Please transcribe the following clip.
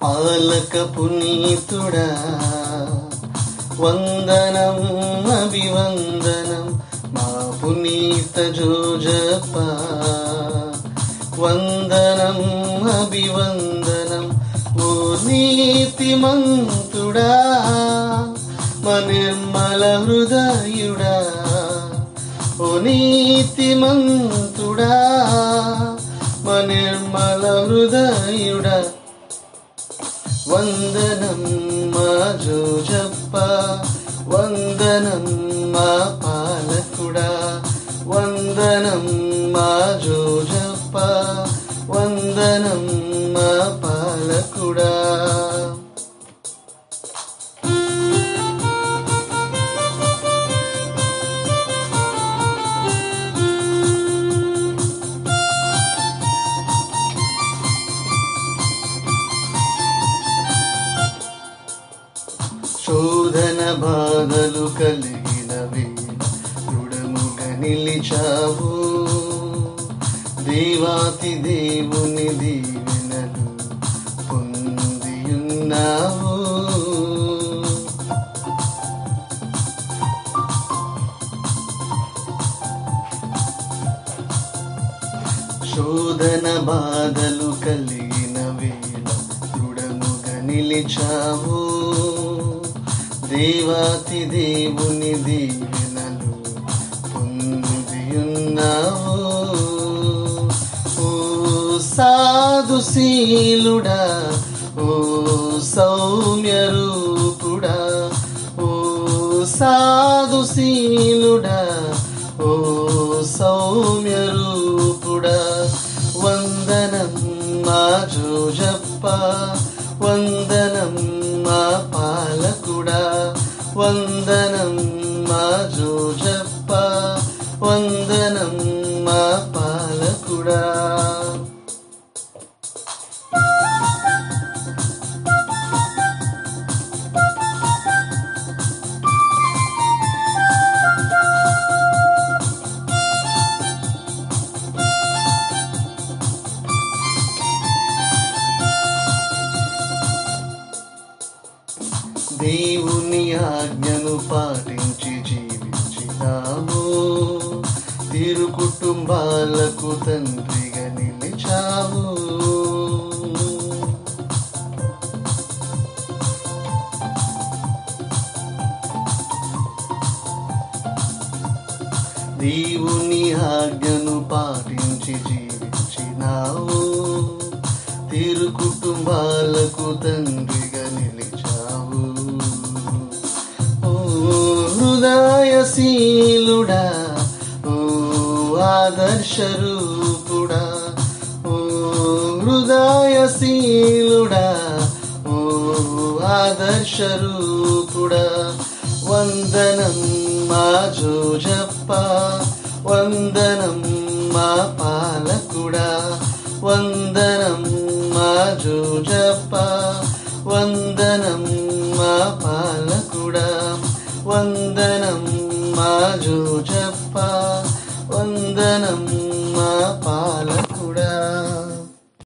పాలక పునీతుడా వందనం అభివందనం మా పునీత జోజప్ప వందనం అభివందనం ఓ నీతిమంతుడా మా నిర్మల హృదయుడా ఓ నీతిమంతుడా మా నిర్మల హృదయుడా వందనం మా జోజప్ప వందనం మా పాలకుడా వందనం మా జోజప్ప వందనం మా పాలకుడా శోధన బాధలు కలిగిన వేళ దృఢముగా నిలిచావు దేవాతి దేవుని దీవెనలు పొందియున్నావు శోధన బాధలు కలిగిన వేళ దృఢముగా నిలిచావు దేవాతి దేవుని దీవెనలు పొందియున్నావు ఓ సాధుశీలుడా ఓ సౌమ్య రూపుడా ఓ సాధుశీలుడా ఓ సౌమ్య రూపుడా వందనం మా జోజప్ప వందనం మా పాలకుడా వందనం మా జోజప్ప వందనం మా పాలకుడా దేవుని ఆజ్ఞను పాటించి జీవించినావు తిరు కుటుంబాలకు తండ్రిగా నిలిచావు దేవుని ఆజ్ఞను పాటించి జీవించినావు తిరు కుటుంబాలకు తండ్రిగా నిలిచావు హృదయశీలుడా ఓ ఆదర్శ రూపుడా ఓ హృదయశీలుడా ఓ ఆదర్శ రూపుడా వందనం మా జోజప్ప వందనం మా పాలకుడా వందనం మా జోజప్ప వందనం మా పాలకుడా వందనం మా జోజప్ప